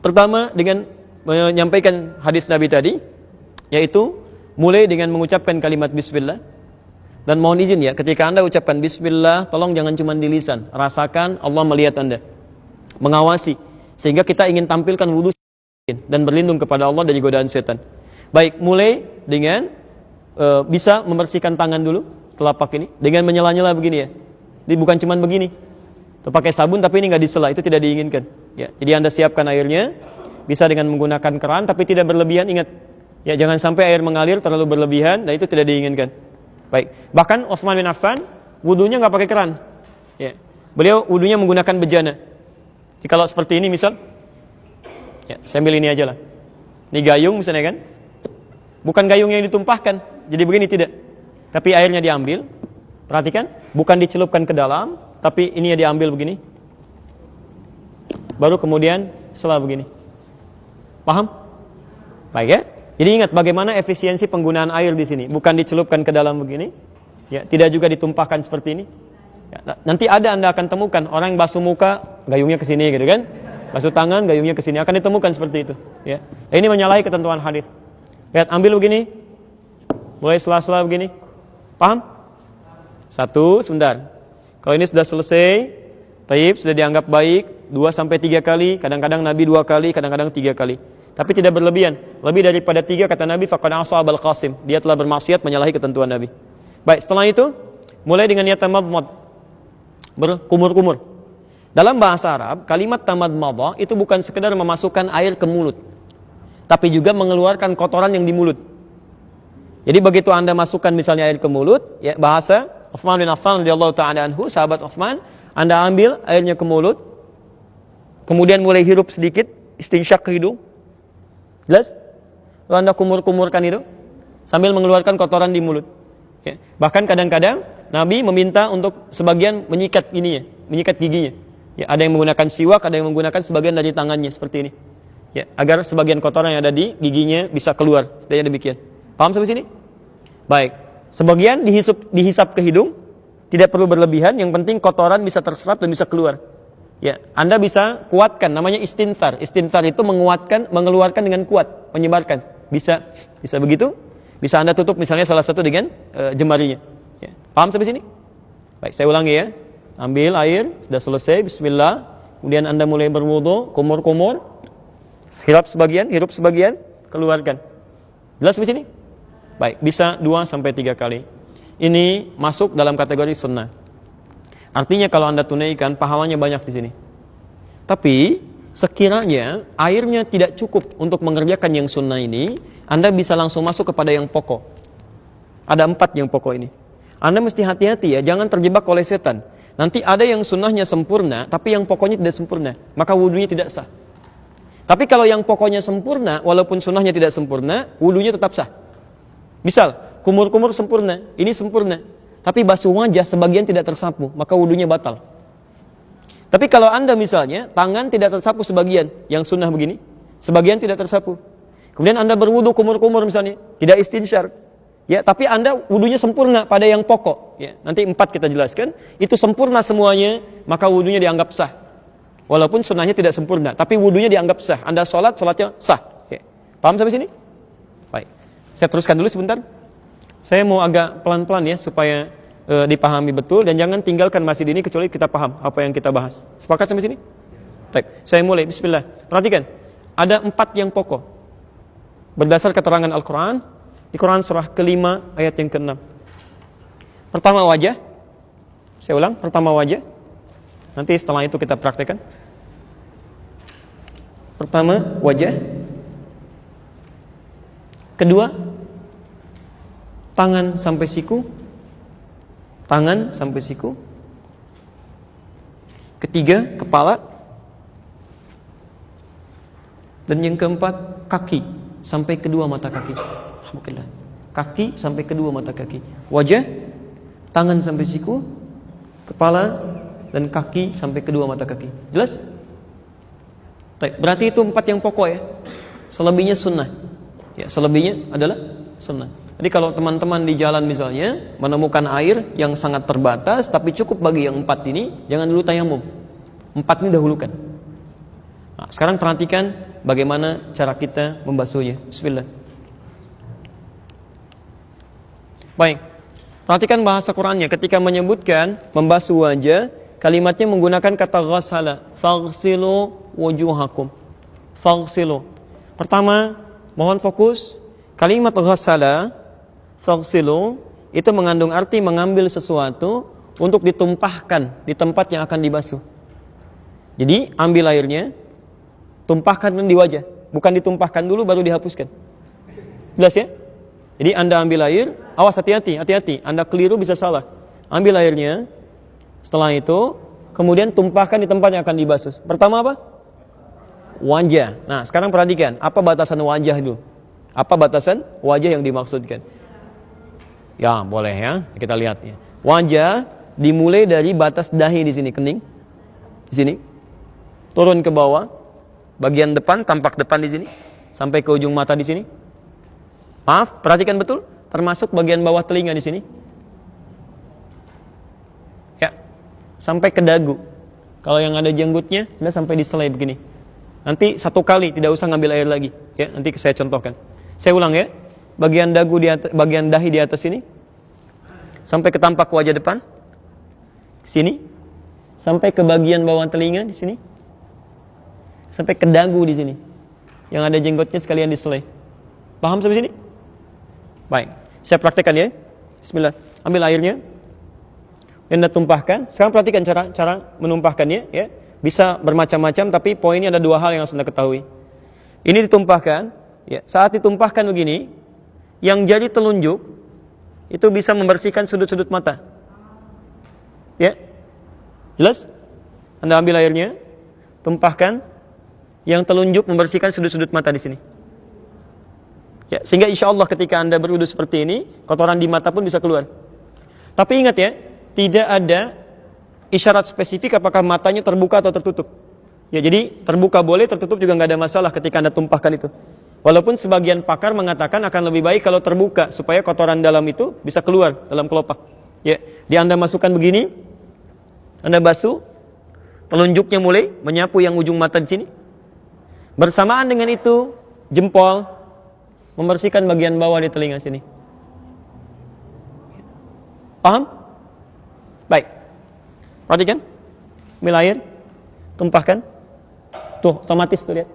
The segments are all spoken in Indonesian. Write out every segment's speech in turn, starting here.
Pertama dengan menyampaikan hadis Nabi tadi, yaitu mulai dengan mengucapkan kalimat bismillah. Dan mohon izin ya, ketika Anda ucapkan bismillah, tolong jangan cuma di lisan. Rasakan Allah melihat Anda, mengawasi. Sehingga kita ingin tampilkan wudhu dan berlindung kepada Allah dari godaan setan. Baik, mulai dengan bisa membersihkan tangan dulu, telapak ini, dengan menyela-nyela begini ya. Jadi bukan cuma begini, pakai sabun tapi ini nggak disela, itu tidak diinginkan. Ya, jadi Anda siapkan airnya, bisa dengan menggunakan keran tapi tidak berlebihan. Ingat, ya jangan sampai air mengalir terlalu berlebihan, dan itu tidak diinginkan. Baik, bahkan Utsman bin Affan wudunya nggak pakai keran. Ya, beliau wudunya menggunakan bejana. Jadi kalau seperti ini misal, ya saya ambil ini aja lah. Ini gayung misalnya kan, bukan gayung yang ditumpahkan. Jadi begini tidak, tapi airnya diambil. Perhatikan, bukan dicelupkan ke dalam, tapi ini ya diambil begini. Baru kemudian setelah begini. Paham? Baik ya. Jadi ingat bagaimana efisiensi penggunaan air di sini, bukan dicelupkan ke dalam begini, ya, tidak juga ditumpahkan seperti ini. Ya, nanti Anda akan temukan orang yang basuh muka, gayungnya ke sini gitu kan, basuh tangan, gayungnya ke sini, akan ditemukan seperti itu. Ya, ini menyalahi ketentuan hadis. Lihat, ambil begini, mulai sela-sela begini, paham? Satu, sebentar. Kalau ini sudah selesai, taib sudah dianggap baik, 2-3 kali, kadang-kadang Nabi 2 kali, kadang-kadang 3 kali. Tapi tidak berlebihan. Lebih daripada 3 kata Nabi, faqad asa Abul Qasim. Dia telah bermaksiat menyalahi ketentuan Nabi. Baik, setelah itu mulai dengan niat tamadmad, berkumur-kumur. Dalam bahasa Arab, kalimat tamadmad itu bukan sekedar memasukkan air ke mulut, tapi juga mengeluarkan kotoran yang di mulut. Jadi begitu Anda masukkan misalnya air ke mulut, ya bahasa Utsman bin Affan radhiyallahu ta'ala anhu, sahabat Utsman, Anda ambil airnya ke mulut, kemudian mulai hirup sedikit, istinsyak ke hidung. Jelas? Lalu Anda kumur-kumurkan itu sambil mengeluarkan kotoran di mulut. Ya. Bahkan kadang-kadang Nabi meminta untuk sebagian menyikat ini ya, menyikat giginya. Ya, ada yang menggunakan siwak, ada yang menggunakan sebagian dari tangannya seperti ini. Ya, agar sebagian kotoran yang ada di giginya bisa keluar. Setidaknya demikian. Paham sampai sini? Baik. Sebagian dihisap ke hidung, tidak perlu berlebihan, yang penting kotoran bisa terserap dan bisa keluar. Ya, Anda bisa kuatkan, namanya istinthar. Istinthar itu menguatkan, mengeluarkan dengan kuat, menyebarkan. Bisa begitu. Bisa Anda tutup misalnya salah satu dengan jemarinya. Ya. Paham sampai sini? Baik, saya ulangi ya. Ambil air, sudah selesai, bismillah. Kemudian Anda mulai berwudu, kumur-kumur. Hirup sebagian, keluarkan. Jelas sampai sini? Baik, bisa 2-3 kali. Ini masuk dalam kategori sunnah. Artinya kalau Anda tunaikan, pahalanya banyak di sini. Tapi sekiranya airnya tidak cukup untuk mengerjakan yang sunnah ini, Anda bisa langsung masuk kepada yang pokok. Ada 4 yang pokok ini. Anda mesti hati-hati ya, jangan terjebak oleh setan. Nanti ada yang sunnahnya sempurna, tapi yang pokoknya tidak sempurna, maka wudunya tidak sah. Tapi kalau yang pokoknya sempurna, walaupun sunnahnya tidak sempurna, wudunya tetap sah. Misal, kumur-kumur sempurna, ini sempurna, tapi basuh wajah sebagian tidak tersapu, maka wudunya batal. Tapi kalau Anda misalnya tangan tidak tersapu sebagian, yang sunnah begini, sebagian tidak tersapu. Kemudian Anda berwudu kumur-kumur misalnya, tidak istinsyar. Ya, tapi Anda wudunya sempurna pada yang pokok. Ya, nanti 4 kita jelaskan, itu sempurna semuanya, maka wudunya dianggap sah. Walaupun sunnahnya tidak sempurna, tapi wudunya dianggap sah. Anda salatnya sah. Ya. Paham sampai sini? Baik. Saya teruskan dulu sebentar. Saya mau agak pelan-pelan ya supaya dipahami betul, dan jangan tinggalkan masjid ini kecuali kita paham apa yang kita bahas. Sepakat sampai sini? Baik, saya mulai. Bismillah. Perhatikan, ada 4 yang pokok berdasar keterangan Al-Quran di Quran surah ke-5 ayat yang ke-6. Pertama wajah. Saya ulang, pertama wajah. Nanti setelah itu kita praktekkan. Pertama wajah. Kedua, tangan sampai siku. Tangan sampai siku. Ketiga, kepala. Dan yang keempat, kaki sampai kedua mata kaki. Alhamdulillah. Kaki sampai kedua mata kaki. Wajah, tangan sampai siku, kepala, dan kaki sampai kedua mata kaki. Jelas? Berarti itu 4 yang pokok ya. Selebihnya sunnah. Ya, selebihnya adalah sunnah. Jadi kalau teman-teman di jalan misalnya menemukan air yang sangat terbatas tapi cukup bagi yang 4 ini, jangan dulu tayamum. 4 ini dahulukan. Nah, sekarang perhatikan bagaimana cara kita membasuhnya. Bismillah. Baik. Perhatikan bahasa Qur'annya ketika menyebutkan membasuh wajah, kalimatnya menggunakan kata ghassala. Faghsilu wujuhakum. Faghsilu. Pertama, mohon fokus. Kalimat ghassala, faghsilu itu mengandung arti mengambil sesuatu untuk ditumpahkan di tempat yang akan dibasuh. Jadi, ambil airnya, tumpahkan di wajah, bukan ditumpahkan dulu baru dihapuskan. Jelas ya? Jadi Anda ambil air, awas hati-hati, Anda keliru bisa salah. Ambil airnya, setelah itu kemudian tumpahkan di tempat yang akan dibasuh. Pertama apa? Wajah. Nah, sekarang perhatikan, apa batasan wajah itu? Apa batasan wajah yang dimaksudkan? Ya, boleh ya, kita lihat ya. Wajah dimulai dari batas dahi di sini, kening. Di sini. Turun ke bawah, bagian depan, tampak depan di sini, sampai ke ujung mata di sini. Maaf, perhatikan betul, termasuk bagian bawah telinga di sini. Ya, sampai ke dagu. Kalau yang ada jenggotnya, Anda sampai di selai begini. Nanti satu kali, tidak usah ngambil air lagi. Ya, nanti saya contohkan. Saya ulang ya. Bagian dagu di atas, bagian dahi di atas sini, sampai ke tampak wajah depan, sini, sampai ke bagian bawah telinga di sini, sampai ke dagu di sini. Yang ada jenggotnya sekalian di selai. Paham sampai sini? Baik, saya praktekkan ya. Bismillah. Ambil airnya, Anda tumpahkan. Sekarang perhatikan cara menumpahkannya ya. Bisa bermacam-macam, tapi poinnya ada dua hal yang harus Anda ketahui. Ini ditumpahkan, ya. Saat ditumpahkan begini, yang jari telunjuk itu bisa membersihkan sudut-sudut mata. Ya. Jelas? Anda ambil airnya, tumpahkan, yang telunjuk membersihkan sudut-sudut mata di sini. Ya, sehingga insya Allah ketika Anda berwudu seperti ini, kotoran di mata pun bisa keluar. Tapi ingat ya, tidak ada isyarat spesifik apakah matanya terbuka atau tertutup. Ya, jadi terbuka boleh, tertutup juga nggak ada masalah ketika Anda tumpahkan itu. Walaupun sebagian pakar mengatakan akan lebih baik kalau terbuka supaya kotoran dalam itu bisa keluar dalam kelopak. Ya, di Anda masukkan begini, Anda basuh, telunjuknya mulai menyapu yang ujung mata di sini. Bersamaan dengan itu, jempol membersihkan bagian bawah di telinga sini. Paham? Baik. Perhatikan. Ambil air, tumpahkan. Tuh, otomatis tuh lihat.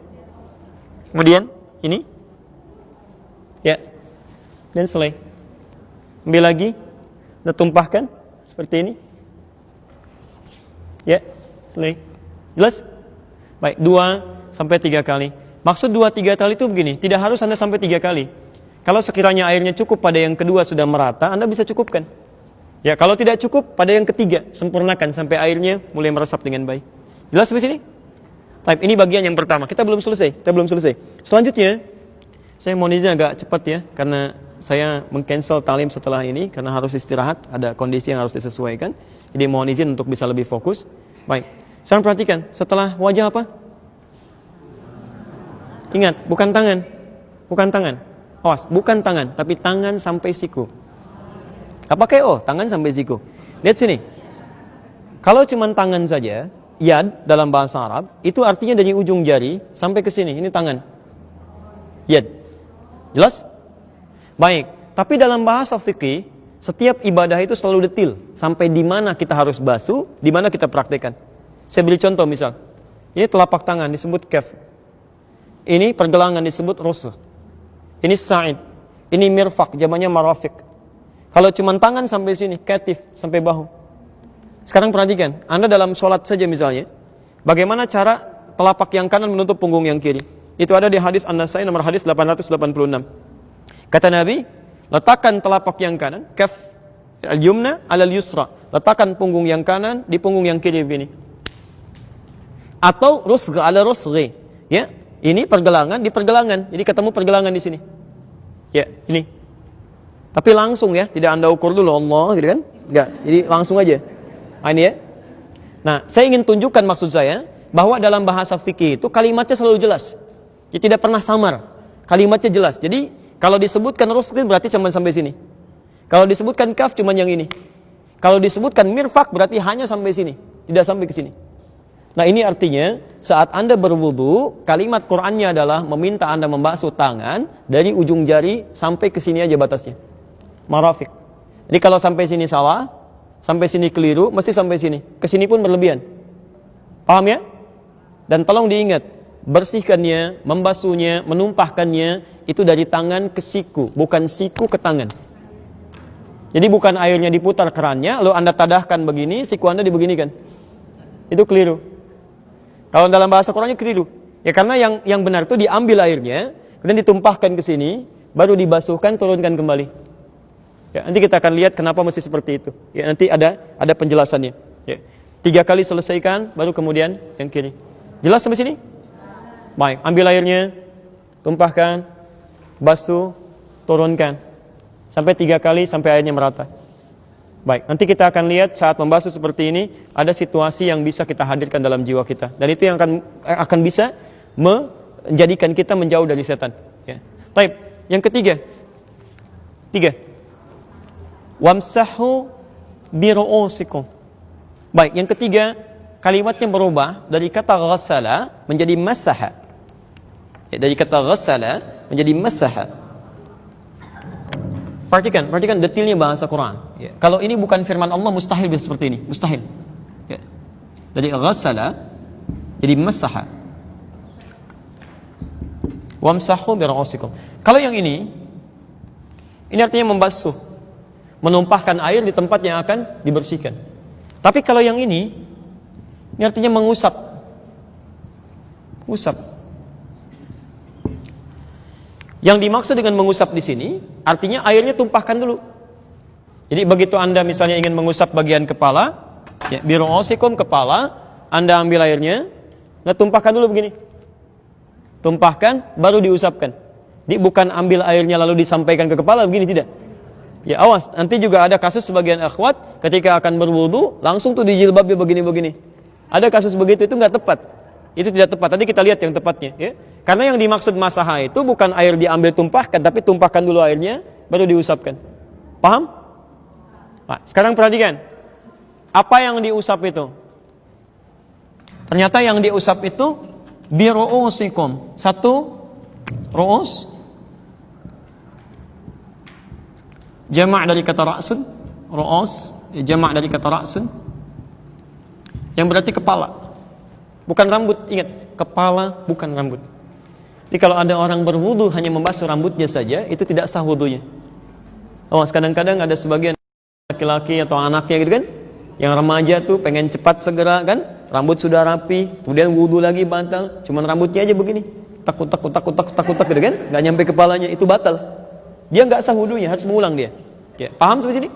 Kemudian ini. Ya. Dan selesai. Ambil lagi, dan tumpahkan seperti ini. Ya, selesai. Jelas? Baik, 2-3 kali. Maksud 2-3 kali itu begini, tidak harus Anda sampai 3 kali. Kalau sekiranya airnya cukup pada yang kedua sudah merata, Anda bisa cukupkan. Ya, kalau tidak cukup pada yang ketiga, sempurnakan sampai airnya mulai meresap dengan baik. Jelas sampai sini? Baik, ini bagian yang pertama. Kita belum selesai. Selanjutnya, saya mohon izin agak cepat ya, karena saya meng-cancel talim setelah ini karena harus istirahat, ada kondisi yang harus disesuaikan. Jadi mohon izin untuk bisa lebih fokus. Baik. Sekarang perhatikan, setelah wajah apa? Ingat, bukan tangan. Awas, bukan tangan, tapi tangan sampai siku. Apa kayak tangan sampai siku? Lihat sini. Kalau cuma tangan saja, yad dalam bahasa Arab, itu artinya dari ujung jari sampai ke sini. Ini tangan. Yad. Jelas? Baik. Tapi dalam bahasa fikih, setiap ibadah itu selalu detil. Sampai di mana kita harus basuh, di mana kita praktekkan. Saya beri contoh misal. Ini telapak tangan disebut kaf. Ini pergelangan disebut rusuh. Ini sa'id. Ini mirfaq, jamannya marafiq. Kalau cuma tangan sampai sini, katif, sampai bahu. Sekarang perhatikan, Anda dalam sholat saja misalnya, bagaimana cara telapak yang kanan menutup punggung yang kiri. Itu ada di hadis An-Nasai nomor hadis 886. Kata Nabi, letakkan telapak yang kanan, kaf al-yumna alal yusra. Letakkan punggung yang kanan di punggung yang kiri begini. Atau rusgha ala rusghi. Ya, ini pergelangan di pergelangan. Jadi ketemu pergelangan di sini. Ya, ini. Tapi langsung ya, tidak Anda ukur dulu Allah gitu kan? Enggak. Jadi langsung aja. Nah, ini ya. Nah, saya ingin tunjukkan maksud saya bahwa dalam bahasa fikih itu kalimatnya selalu jelas. Ya, tidak pernah samar. Kalimatnya jelas. Jadi kalau disebutkan rusghi berarti cuma sampai sini. Kalau disebutkan kaf cuma yang ini. Kalau disebutkan mirfaq berarti hanya sampai sini, tidak sampai ke sini. Nah ini artinya saat Anda berwudu, kalimat Qur'annya adalah meminta Anda membasuh tangan dari ujung jari sampai ke sini aja batasnya. Marafiq. Jadi kalau sampai sini salah, sampai sini keliru, mesti sampai sini. Ke sini pun berlebihan. Paham ya? Dan tolong diingat, bersihkannya, membasuhnya, menumpahkannya itu dari tangan ke siku, bukan siku ke tangan. Jadi bukan airnya diputar kerannya, lalu Anda tadahkan begini, siku Anda dibeginikan. Itu keliru. Kalau dalam bahasa Qur'annya keliru. Ya karena yang benar itu diambil airnya, kemudian ditumpahkan ke sini, baru dibasuhkan, turunkan kembali. Ya, nanti kita akan lihat kenapa mesti seperti itu. Ya, nanti ada penjelasannya. Ya. 3 kali selesaikan, baru kemudian yang kiri. Jelas sampai sini? Baik, ambil airnya, tumpahkan, basuh, turunkan. Sampai 3 kali sampai airnya merata. Baik, nanti kita akan lihat saat membasuh seperti ini ada situasi yang bisa kita hadirkan dalam jiwa kita, dan itu yang akan bisa menjadikan kita menjauh dari setan. Ya. Baik, yang ketiga, 3. Wamsahu biru'usikum. Baik, yang ketiga kalimatnya berubah dari kata ghassala menjadi masaha. Ya, dari kata ghassala menjadi masaha. Perhatikan detailnya bahasa Quran. Ya. Kalau ini bukan firman Allah, mustahil bisa seperti ini, mustahil. Ya. Dari ghassala jadi masaha. Wamsahu biru'usikum. Kalau yang ini artinya membasuh, menumpahkan air di tempat yang akan dibersihkan. Tapi kalau yang ini artinya mengusap. Usap. Yang dimaksud dengan mengusap di sini artinya airnya tumpahkan dulu. Jadi begitu Anda misalnya ingin mengusap bagian kepala, ya, biru'usikum kepala, Anda ambil airnya, nah tumpahkan dulu begini. Tumpahkan baru diusapkan. Jadi bukan ambil airnya lalu disampaikan ke kepala begini, tidak. Ya awas, nanti juga ada kasus sebagian akhwat ketika akan berwudu langsung tuh di jilbabnya begini-begini. Ada kasus begitu, itu nggak tepat. Itu tidak tepat. Tadi kita lihat yang tepatnya, ya. Karena yang dimaksud masaha itu bukan air diambil tumpahkan, tapi tumpahkan dulu airnya baru diusapkan. Paham? Nah, sekarang perhatikan. Apa yang diusap itu? Ternyata yang diusap itu biru'usikum. 1 ru'us, jamak dari kata ra'sun, ru'us, jamak dari kata ra'sun, yang berarti kepala. Bukan rambut, ingat, kepala bukan rambut. Jadi kalau ada orang berwudu hanya membasuh rambutnya saja, itu tidak sah wudunya. Oh, kadang-kadang ada sebagian laki-laki atau anaknya gitu kan, yang remaja tuh pengen cepat segera kan, rambut sudah rapi, kemudian wudu lagi batal, cuman rambutnya aja begini, takut gitu kan, nggak nyampe kepalanya, itu batal. Dia nggak sah wudunya, harus mengulang dia. Ya, paham sampai sini?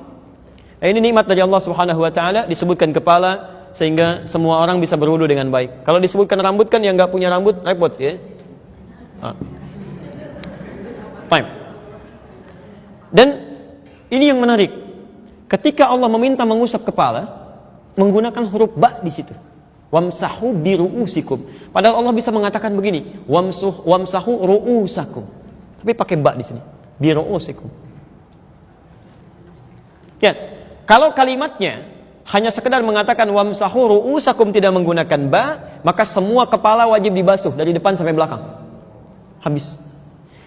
Nah, ini nikmat dari Allah Subhanahu Wa Taala, disebutkan kepala sehingga semua orang bisa berwudu dengan baik. Kalau disebutkan rambut kan yang nggak punya rambut repot ya. Time. Dan ini yang menarik. Ketika Allah meminta mengusap kepala, menggunakan huruf ba di situ. Wamsahu biru'usikum. Padahal Allah bisa mengatakan begini, wamsahu ru'usakum. Tapi pakai ba di sini. Biru'usikum. Ya, kalau kalimatnya hanya sekedar mengatakan wamsahu ru'usakum tidak menggunakan ba, maka semua kepala wajib dibasuh dari depan sampai belakang. Habis.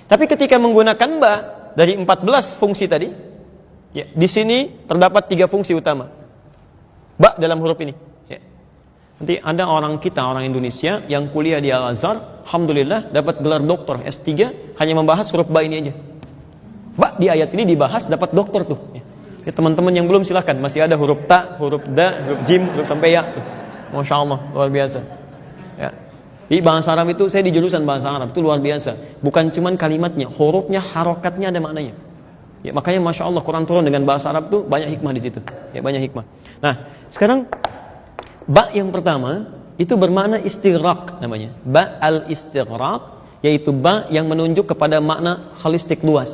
Tapi ketika menggunakan ba dari 14 fungsi tadi, ya, di sini terdapat 3 fungsi utama. Ba dalam huruf ini. Ya. Nanti ada orang Indonesia yang kuliah di Al-Azhar, alhamdulillah dapat gelar doktor S3 hanya membahas huruf ba ini aja. Ba di ayat ini dibahas dapat doktor tuh. Ya. Ya, teman-teman yang belum silahkan, masih ada huruf ta, huruf da, huruf jim, huruf sampai ya tuh. Masya Allah, luar biasa. Ya. Di bahasa Arab itu, saya di jurusan bahasa Arab itu luar biasa. Bukan cuman kalimatnya, hurufnya, harokatnya ada maknanya. Ya, makanya Masya Allah Quran turun dengan bahasa Arab tuh banyak hikmah di situ. Ya, banyak hikmah. Nah, sekarang ba yang pertama itu bermakna istighraq namanya. Ba al-istighraq, yaitu ba yang menunjuk kepada makna holistik luas,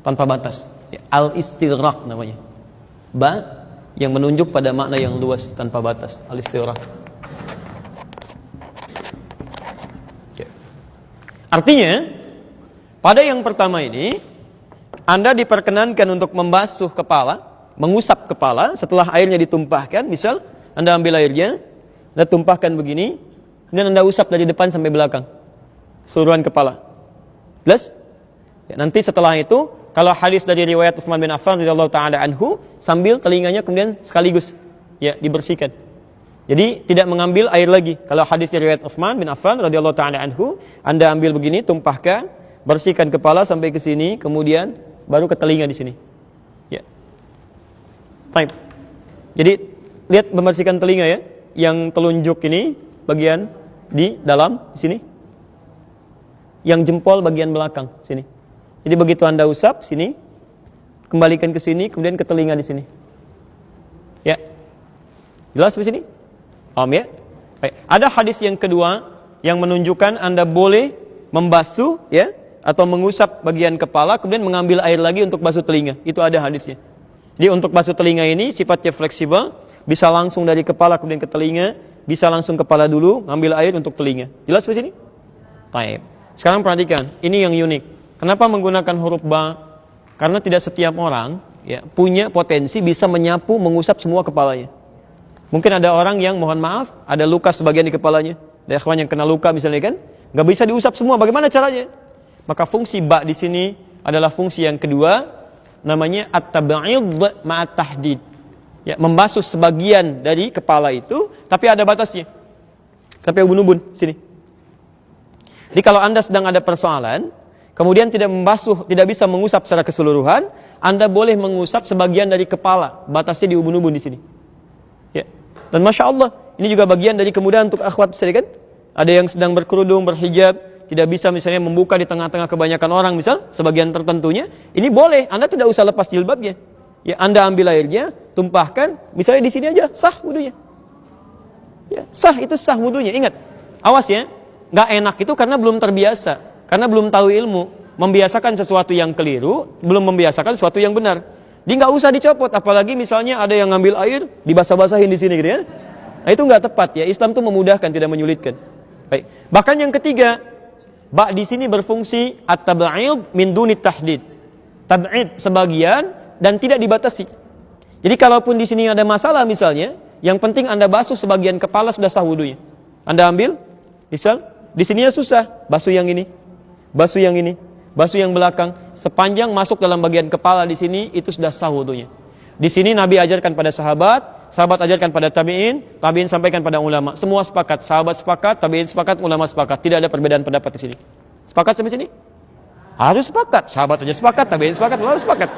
tanpa batas. Ya, al-istighraq namanya. Ba yang menunjuk pada makna yang luas tanpa batas, al-istighraq. Artinya, pada yang pertama ini, Anda diperkenankan untuk membasuh kepala, mengusap kepala setelah airnya ditumpahkan. Misal, Anda ambil airnya, Anda tumpahkan begini, kemudian Anda usap dari depan sampai belakang, seluruhan kepala. Jelas? Ya, nanti setelah itu, kalau hadis dari riwayat Utsman bin Affan radhiyallahu taala anhu, sambil telinganya kemudian sekaligus ya dibersihkan. Jadi tidak mengambil air lagi. Kalau hadis dari riwayat Utsman bin Affan radhiyallahu taala anhu, Anda ambil begini, tumpahkan, bersihkan kepala sampai ke sini, kemudian baru ke telinga di sini. Ya. Baik. Jadi lihat membersihkan telinga ya, yang telunjuk ini bagian di dalam di sini. Yang jempol bagian belakang sini. Jadi begitu Anda usap sini, kembalikan ke sini, kemudian ke telinga di sini. Ya. Jelas di sini? Paham ya? Baik. Ada hadis yang kedua yang menunjukkan Anda boleh membasuh ya atau mengusap bagian kepala kemudian mengambil air lagi untuk basuh telinga. Itu ada hadisnya. Jadi untuk basuh telinga ini sifatnya fleksibel, bisa langsung dari kepala kemudian ke telinga, bisa langsung kepala dulu, ngambil air untuk telinga. Jelas di sini? Baik. Sekarang perhatikan, ini yang unik. Kenapa menggunakan huruf ba? Karena tidak setiap orang ya, punya potensi bisa menyapu, mengusap semua kepalanya. Mungkin ada orang yang mohon maaf, ada luka sebagian di kepalanya. Ada ikhwan yang kena luka misalnya kan, nggak bisa diusap semua. Bagaimana caranya? Maka fungsi ba di sini adalah fungsi yang kedua, namanya at-tab'id ma'at tahdid. Ya, membasuh sebagian dari kepala itu, tapi ada batasnya. Sampai ubun-ubun sini. Jadi kalau Anda sedang ada persoalan, kemudian tidak membasuh, tidak bisa mengusap secara keseluruhan, Anda boleh mengusap sebagian dari kepala, batasnya di ubun-ubun di sini. Ya. Dan Masya Allah, ini juga bagian dari kemudahan untuk akhwat sekalian kan? Ada yang sedang berkerudung, berhijab, tidak bisa misalnya membuka di tengah-tengah kebanyakan orang, misal sebagian tertentunya, ini boleh, Anda tidak usah lepas jilbabnya. Ya, Anda ambil airnya, tumpahkan, misalnya di sini aja, sah wudunya. Ya, sah itu sah wudunya. Ingat, awas ya, nggak enak itu karena belum terbiasa. Karena belum tahu ilmu, membiasakan sesuatu yang keliru, belum membiasakan sesuatu yang benar. Dia nggak usah dicopot, apalagi misalnya ada yang ngambil air, dibasah-basahin di sini gitu ya. Nah itu nggak tepat ya. Islam itu memudahkan, tidak menyulitkan. Baik. Bahkan yang ketiga, ba di sini berfungsi at-tab'id min duni tahdid. Tab'id sebagian dan tidak dibatasi. Jadi kalaupun di sini ada masalah misalnya, yang penting Anda basuh sebagian kepala sudah sah wudunya. Anda ambil, misal di sininya susah, basuh yang ini. Basuh yang ini, basuh yang belakang, sepanjang masuk dalam bagian kepala di sini itu sudah sah wudunya. Di sini Nabi ajarkan pada sahabat, sahabat ajarkan pada tabi'in, tabi'in sampaikan pada ulama. Semua sepakat, sahabat sepakat, tabi'in sepakat, ulama sepakat. Tidak ada perbedaan pendapat di sini. Sepakat sampai sini? Harus sepakat. Sahabat aja sepakat, tabi'in sepakat, ulama sepakat.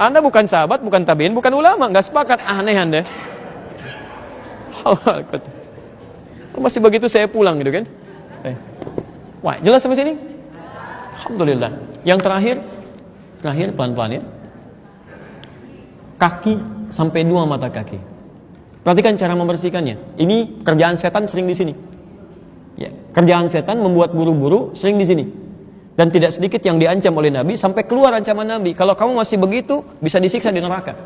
Anda bukan sahabat, bukan tabi'in, bukan ulama, enggak sepakat. Aneh Anda. Masih begitu saya pulang gitu kan? Wah, jelas sampai sini? Alhamdulillah. Yang terakhir pelan-pelan ya. Kaki sampai 2 mata kaki. Perhatikan cara membersihkannya. Ini kerjaan setan sering di sini. Ya, kerjaan setan membuat buru-buru sering di sini. Dan tidak sedikit yang diancam oleh Nabi sampai keluar ancaman Nabi. Kalau kamu masih begitu, bisa disiksa di neraka.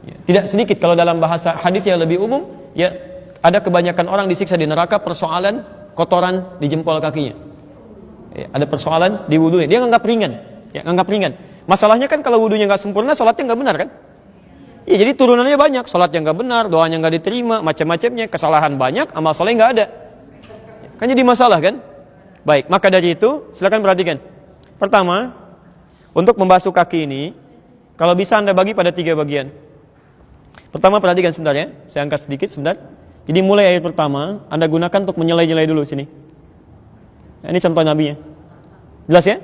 Ya, tidak sedikit kalau dalam bahasa hadis yang lebih umum, ya ada kebanyakan orang disiksa di neraka persoalan kotoran di jempol kakinya. Ya, ada persoalan di wudunya, dia nganggap ringan, ya nganggap ringan. Masalahnya kan kalau wudunya nggak sempurna, sholatnya nggak benar kan? Ya jadi turunannya banyak, sholatnya nggak benar, doanya nggak diterima, macam-macamnya, kesalahan banyak, amal soleh nggak ada. Kan jadi masalah kan? Baik, maka dari itu silakan perhatikan. Pertama, untuk membasuh kaki ini, kalau bisa Anda bagi pada 3 bagian. Pertama perhatikan sebentar ya, saya angkat sedikit sebentar. Jadi mulai air pertama, Anda gunakan untuk menyelai-nyelai dulu sini. Ini contoh Nabi ya. Jelas ya?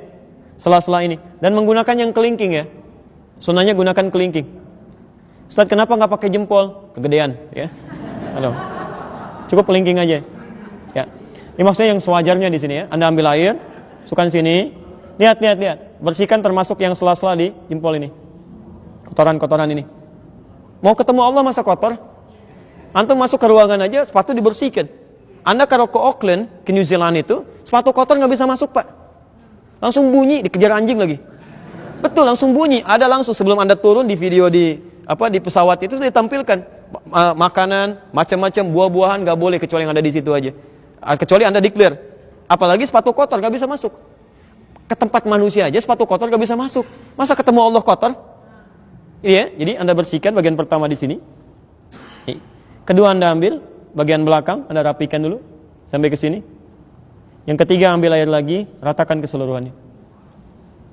Sela-sela ini. Dan menggunakan yang kelingking ya. Sunnahnya gunakan kelingking. Ustaz kenapa nggak pakai jempol? Kegedean ya. Halo. Cukup kelingking aja. Ya. Ini maksudnya yang sewajarnya di sini ya. Anda ambil air, masukkan sini. Lihat. Bersihkan termasuk yang sela-sela di jempol ini. Kotoran-kotoran ini. Mau ketemu Allah masa kotor? Antum masuk ke ruangan aja, sepatu dibersihkan. Anda kalau ke Auckland, ke New Zealand itu, sepatu kotor nggak bisa masuk pak. Langsung bunyi, dikejar anjing lagi. Betul, langsung bunyi. Ada langsung sebelum Anda turun di video di pesawat itu sudah ditampilkan makanan, macam-macam buah-buahan nggak boleh kecuali yang ada di situ aja. Kecuali Anda declare. Apalagi sepatu kotor nggak bisa masuk. Ke tempat manusia aja sepatu kotor nggak bisa masuk. Masa ketemu Allah kotor? Iya, jadi Anda bersihkan bagian pertama di sini. Kedua Anda ambil bagian belakang, Anda rapikan dulu sampai ke sini. Yang ketiga, ambil air lagi, ratakan keseluruhannya.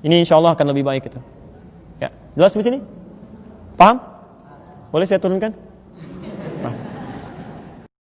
Ini insya Allah akan lebih baik itu. Ya, jelas di sini? Paham? Boleh saya turunkan?